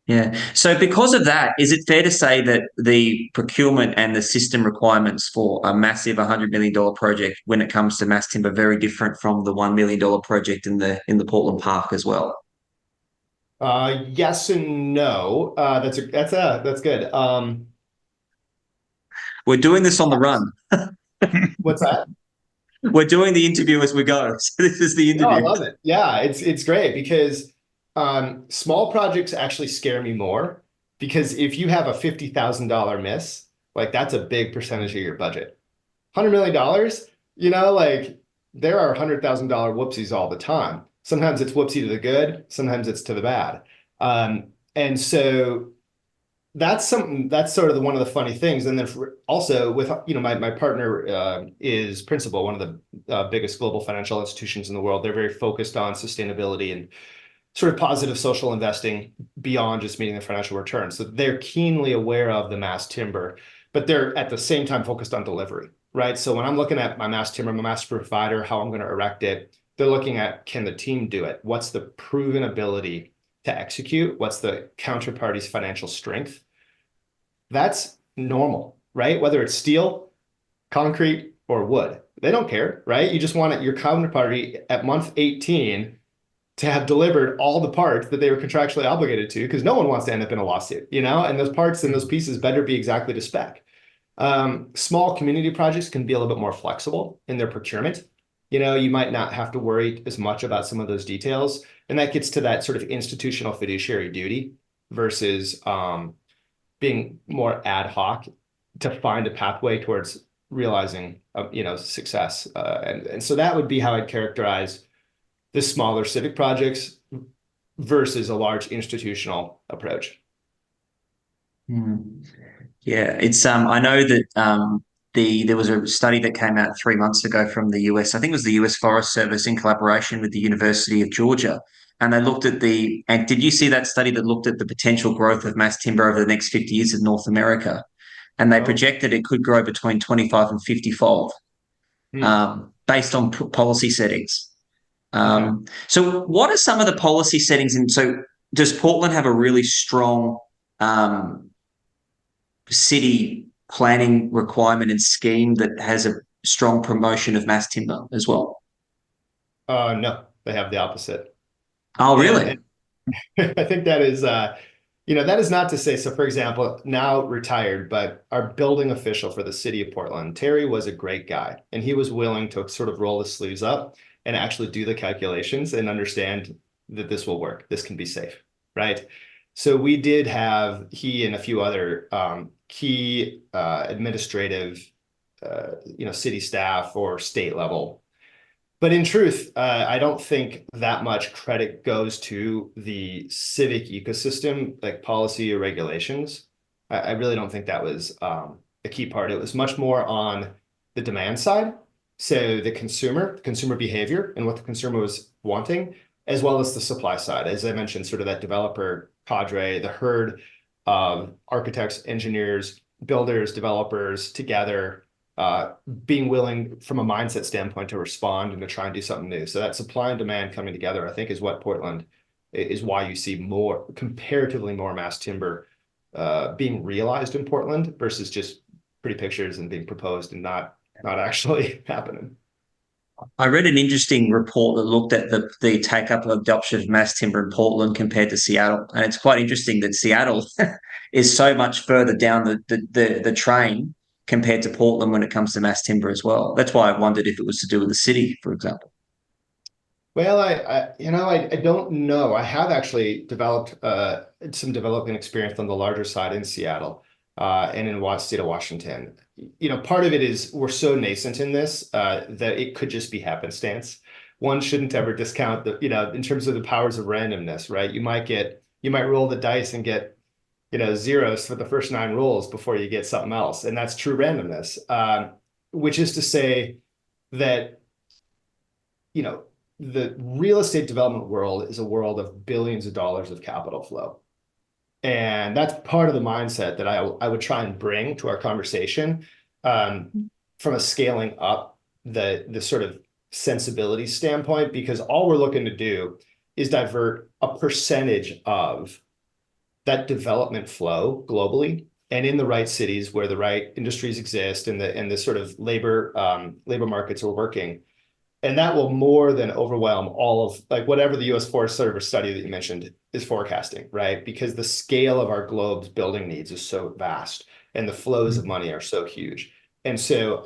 Yeah. So because of that, is it fair to say that the procurement and the system requirements for a massive $100 million project when it comes to mass timber are very different from the $1 million project in the Portland Park as well? Yes and no. That's good. We're doing this on the Yes. run. What's that? We're doing the interview as we go. So this is the No, I interview. love it. Yeah, it's great because small projects actually scare me more because if you have a $50,000 miss, like that's a big percentage of your budget. $100 million, like there are $100,000 whoopsies all the time. Sometimes it's whoopsie to the good, sometimes it's to the bad. And so that's sort of one of the funny things. And then also with, my partner is principal, one of the biggest global financial institutions in the world. They're very focused on sustainability and sort of positive social investing beyond just meeting the financial return. So they're keenly aware of the mass timber, but they're at the same time focused on delivery, right? So when I'm looking at my mass timber, my master provider, how I'm going to erect it, they're looking at, can the team do it? What's the proven ability to execute? What's the counterparty's financial strength? That's normal, right? Whether it's steel, concrete, or wood, they don't care, right? You just want it, your counterparty at month 18 to have delivered all the parts that they were contractually obligated to, because no one wants to end up in a lawsuit, and those parts and those pieces better be exactly to spec. Small community projects can be a little bit more flexible in their procurement. You might not have to worry as much about some of those details. And that gets to that sort of institutional fiduciary duty versus being more ad hoc to find a pathway towards realizing, success. And so that would be how I'd characterize the smaller civic projects versus a large institutional approach. Hmm. Yeah, it's I know that there was a study that came out 3 months ago from the US. I think it was the US Forest Service in collaboration with the University of Georgia. And they looked at and did you see that study that looked at the potential growth of mass timber over the next 50 years in North America? And they Oh, projected it could grow between 25 and 50 fold hmm. based on policy settings. Okay. So what are some of the policy settings? And so does Portland have a really strong um, city planning requirement and scheme that has a strong promotion of mass timber as well? No, they have the opposite. Oh, And, really? and I think that is not to say, so for example, now retired, but our building official for the city of Portland, Terry was a great guy, and he was willing to sort of roll his sleeves up and actually do the calculations and understand that this will work. This can be safe, right? So we did have he and a few other key administrative, city staff or state level, but in truth, I don't think that much credit goes to the civic ecosystem, like policy or regulations. I really don't think that was a key part. It was much more on the demand side. So the consumer behavior and what the consumer was wanting, as well as the supply side. As I mentioned, sort of that developer cadre, the herd of architects, engineers, builders, developers together being willing from a mindset standpoint to respond and to try and do something new. So that supply and demand coming together, I think, is what Portland is why you see comparatively more mass timber being realized in Portland versus just pretty pictures and being proposed and not actually happening. I read an interesting report that looked at the take up and adoption of mass timber in Portland compared to Seattle. And it's quite interesting that Seattle is so much further down the train compared to Portland when it comes to mass timber as well. That's why I wondered if it was to do with the city, for example. Well, I don't know. I have actually developed some developing experience on the larger side in Seattle and in state of Washington. Part of it is we're so nascent in this that it could just be happenstance. One shouldn't ever discount in terms of the powers of randomness, right? You might roll the dice and get, zeros for the first nine rolls before you get something else, and that's true randomness. Which is to say that you know, the real estate development world is a world of billions of dollars of capital flow. And that's part of the mindset that I would try and bring to our conversation from a scaling up the sort of sensibility standpoint, because all we're looking to do is divert a percentage of that development flow globally and in the right cities where the right industries exist and the sort of labor markets are working. And that will more than overwhelm all of like whatever the US Forest Service study that you mentioned is forecasting, right? Because the scale of our globe's building needs is so vast and the flows of money are so huge. And so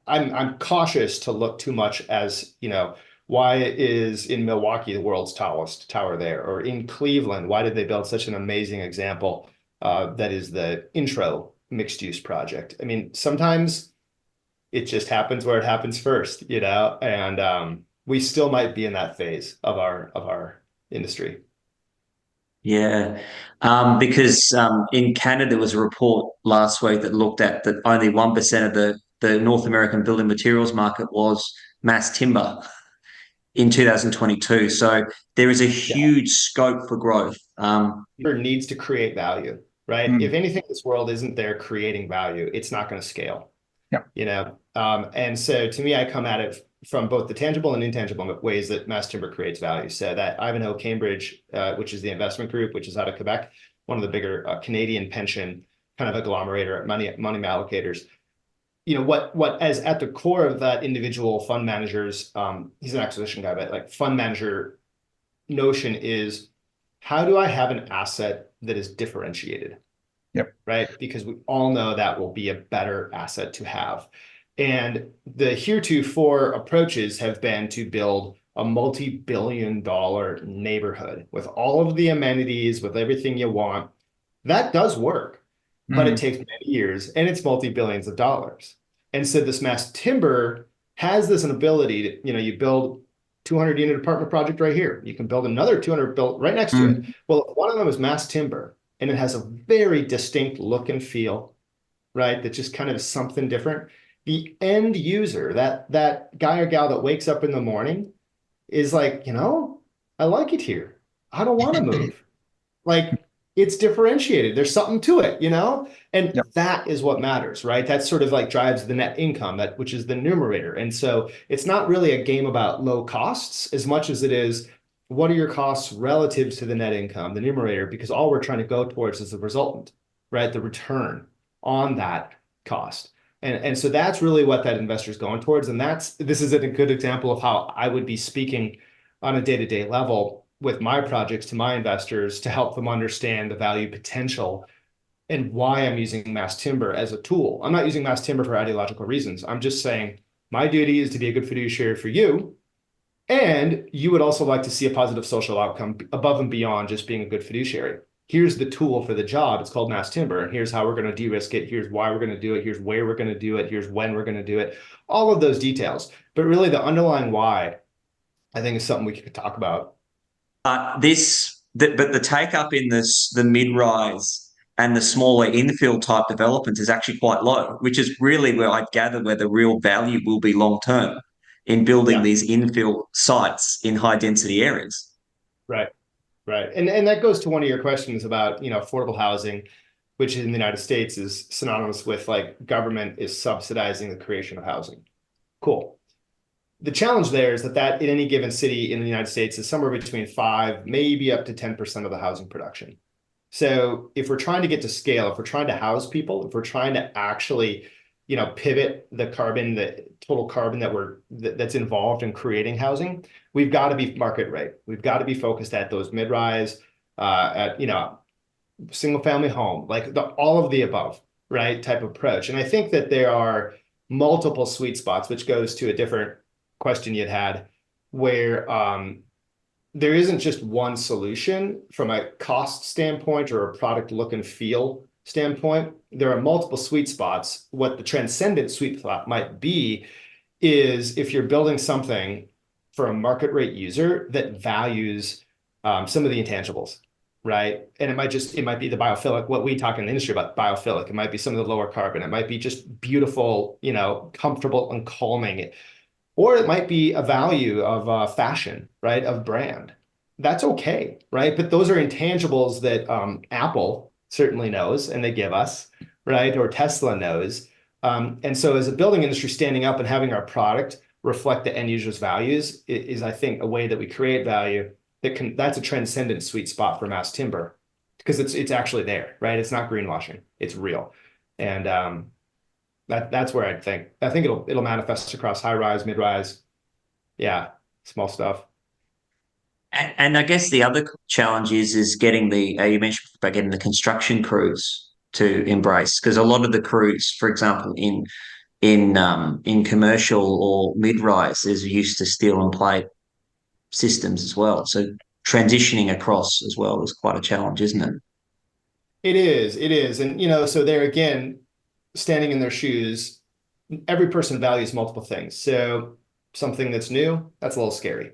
I'm cautious to look too much as, why is in Milwaukee the world's tallest tower there? Or in Cleveland, why did they build such an amazing example that is the intro mixed use project? I mean, sometimes it just happens where it happens first, and we still might be in that phase of our industry. Yeah, because in Canada there was a report last week that looked at that only 1% of the North American building materials market was mass timber in 2022. So there is a Yeah. huge scope for growth. Needs to create value, right? If Mm. anything, this world isn't there creating value, it's not going to scale. Yeah. And so to me, I come at it from both the tangible and intangible ways that mass timber creates value. So that Ivanhoe Cambridge, which is the investment group, which is out of Quebec, one of the bigger Canadian pension kind of agglomerator, money allocators. What as at the core of that individual fund managers, he's an acquisition guy, but like fund manager notion is how do I have an asset that is differentiated? Yep. Right? Because we all know that will be a better asset to have. And the heretofore approaches have been to build a multi-billion-dollar neighborhood with all of the amenities, with everything you want. That does work, but it takes many years and it's multi-billions of dollars. And so this mass timber has this ability to, you build 200 unit apartment project right here. You can build another 200 built right next to it. Well, one of them is mass timber and it has a very distinct look and feel, right? That just kind of is something different. The end user, that guy or gal that wakes up in the morning is like, I like it here. I don't want to move. Like it's differentiated. There's something to it, and Yep. that is what matters, right? That sort of like drives the net income, which is the numerator. And so it's not really a game about low costs as much as it is what are your costs relative to the net income, the numerator, because all we're trying to go towards is the resultant, right? The return on that cost. And so that's really what that investor is going towards. And this is a good example of how I would be speaking on a day-to-day level with my projects to my investors to help them understand the value potential and why I'm using mass timber as a tool. I'm not using mass timber for ideological reasons. I'm just saying my duty is to be a good fiduciary for you. And you would also like to see a positive social outcome above and beyond just being a good fiduciary. Here's the tool for the job. It's called mass timber. And here's how we're going to de-risk it. Here's why we're going to do it. Here's where we're going to do it. Here's when we're going to do it. All of those details. But really the underlying why, I think, is something we could talk about. But the take up in the mid-rise and the smaller infill type developments is actually quite low, which is really where I gather where the real value will be long term in building Yeah. these infill sites in high density areas. Right. Right. And that goes to one of your questions about, affordable housing, which in the United States is synonymous with like government is subsidizing the creation of housing. Cool. The challenge there is that in any given city in the United States is somewhere between 5, maybe up to 10% of the housing production. So if we're trying to get to scale, if we're trying to house people, if we're trying to actually, pivot the total carbon that's involved in creating housing, we've got to be market rate. We've got to be focused at those mid-rise, at, single family home, like all of the above, right? Type of approach. And I think that there are multiple sweet spots, which goes to a different question you'd had, where there isn't just one solution from a cost standpoint or a product look and feel standpoint. There are multiple sweet spots. What the transcendent sweet spot might be is if you're building something for a market rate user that values some of the intangibles, right? And it might be the biophilic, what we talk in the industry about biophilic. It might be some of the lower carbon. It might be just beautiful, comfortable and calming. Or it might be a value of fashion, right? Of brand. That's okay, right? But those are intangibles that Apple certainly knows and they give us, right? Or Tesla knows. And so as a building industry standing up and having our product reflect the end user's values is I think, a way that we create value. that's a transcendent sweet spot for mass timber because it's actually there, right? It's not greenwashing. It's real. And that's where I think it'll manifest across high rise, mid rise, yeah, small stuff. And I guess the other challenge is getting you mentioned about getting the construction crews to embrace, because a lot of the crews, for example, in commercial or mid rise, is used to steel and plate systems as well. So transitioning across as well is quite a challenge, isn't it? It is. And so there again, standing in their shoes, every person values multiple things. So something that's new, that's a little scary.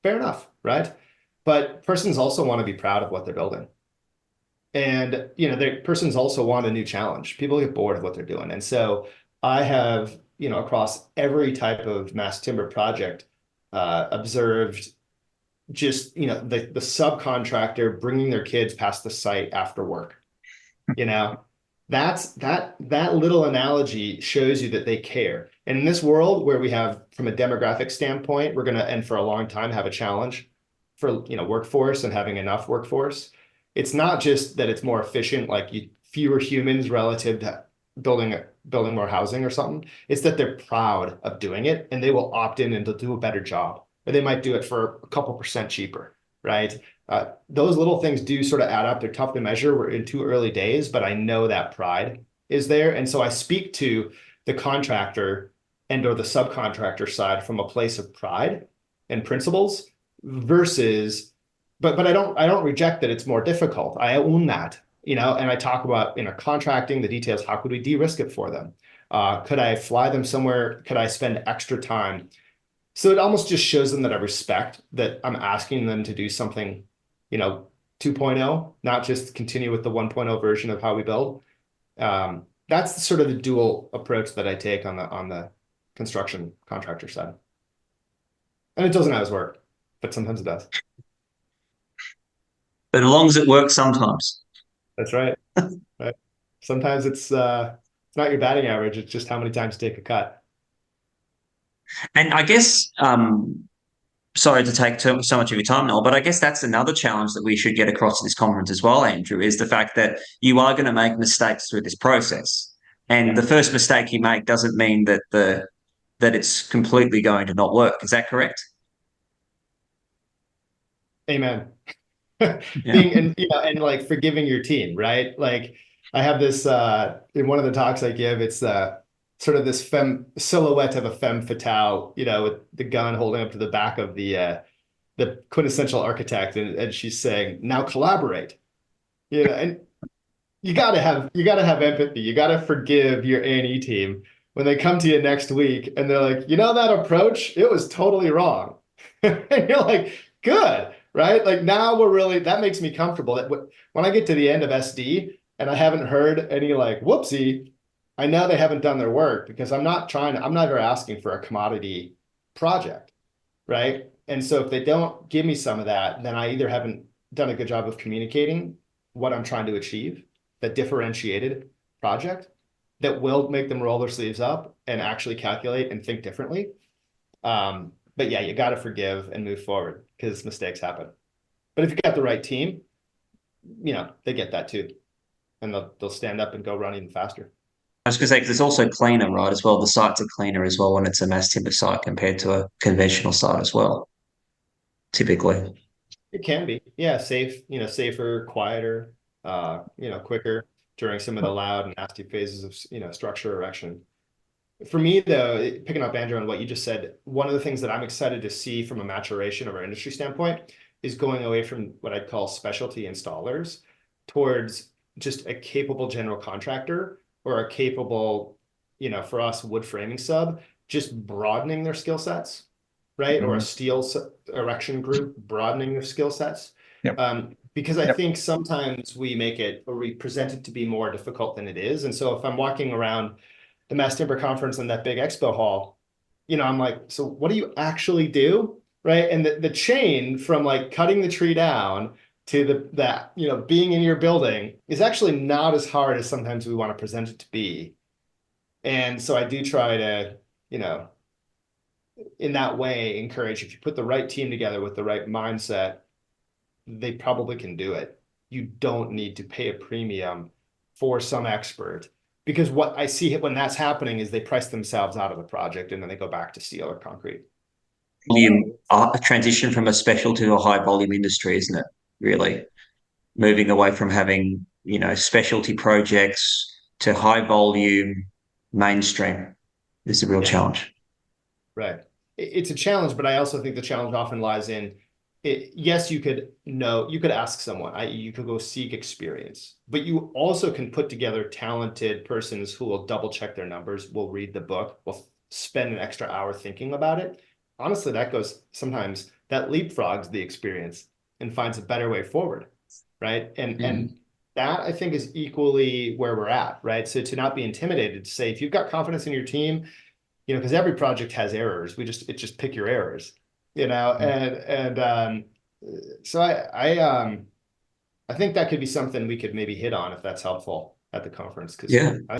Fair enough, right? But persons also want to be proud of what they're building. And the persons also want a new challenge. People get bored of what they're doing. And so I have, across every type of mass timber project, observed just, the subcontractor bringing their kids past the site after work. You know, that little analogy shows you that they care. And in this world where we have, from a demographic standpoint, we're gonna, and for a long time, have a challenge for workforce and having enough workforce. It's not just that it's more efficient, like fewer humans relative to building more housing or something. It's that they're proud of doing it and they will opt in and to do a better job. Or they might do it for a couple percent cheaper, right? Those little things do sort of add up. They're tough to measure. We're in too early days, but I know that pride is there. And so I speak to the contractor and or the subcontractor side from a place of pride and principles versus, but I don't reject that it's more difficult. I own that, and I talk about, contracting the details. How could we de-risk it for them? Could I fly them somewhere? Could I spend extra time? So it almost just shows them that I respect that I'm asking them to do something, 2.0, not just continue with the 1.0 version of how we build. That's sort of the dual approach that I take on the construction contractor side. And it doesn't always work, but sometimes it does. But as long as it works sometimes. That's right. Right. Sometimes it's not your batting average, it's just how many times you take a cut. And I guess, sorry to take so much of your time, Noel, but I guess that's another challenge that we should get across to this conference as well, Andrew, is the fact that you are going to make mistakes through this process. And Yeah. the first mistake you make doesn't mean that it's completely going to not work. Is that correct? Amen. Yeah. Being and like forgiving your team, right? Like I have this in one of the talks I give, it's sort of this femme silhouette of a femme fatale, with the gun holding up to the back of the quintessential architect, and she's saying, now collaborate. And you gotta have empathy. You gotta forgive your A&E team when they come to you next week and they're like, that approach, it was totally wrong. And you're like, good, right? Like now that makes me comfortable that when I get to the end of SD and I haven't heard any like whoopsie, I know they haven't done their work because I'm never asking for a commodity project, right? And so if they don't give me some of that, then I either haven't done a good job of communicating what I'm trying to achieve, that differentiated project that will make them roll their sleeves up and actually calculate and think differently. But yeah, you got to forgive and move forward because mistakes happen. But if you got the right team, they get that too, and they'll stand up and go run even faster. I was going to say, because it's also cleaner, right, as well. The sites are cleaner as well when it's a mass timber site compared to a conventional site as well, typically. It can be, yeah, safer, quieter, quicker during some of the loud and nasty phases of structure erection. For me, though, picking up Andrew on what you just said, one of the things that I'm excited to see from a maturation of our industry standpoint is going away from what I'd call specialty installers towards just a capable general contractor or a capable, for us, wood framing sub, just broadening their skill sets, right? Or a Mhm. steel erection group broadening their skill sets. Yep. Because I Yep. think sometimes we make it or we present it to be more difficult than it is. And so if I'm walking around the Mass Timber Conference in that big expo hall, I'm like, so what do you actually do? Right. And the chain from like cutting the tree down to being in your building is actually not as hard as sometimes we want to present it to be. And so I do try to, in that way, encourage if you put the right team together with the right mindset, they probably can do it. You don't need to pay a premium for some expert, because what I see when that's happening is they price themselves out of the project and then they go back to steel or concrete. Volume, a transition from a specialty to a high volume industry, isn't it? Really moving away from having, specialty projects to high volume mainstream is a real Yeah, challenge. right. It's a challenge, but I also think the challenge often lies in it. Yes, you could ask someone, you could go seek experience, but you also can put together talented persons who will double check their numbers, will read the book, will spend an extra hour thinking about it. Honestly, sometimes that leapfrogs the experience and finds a better way forward, right? And Mm. that I think is equally where we're at, right? So to not be intimidated, to say if you've got confidence in your team, because every project has errors. It's just pick your errors, and so I think that could be something we could maybe hit on if that's helpful at the conference because Yeah. I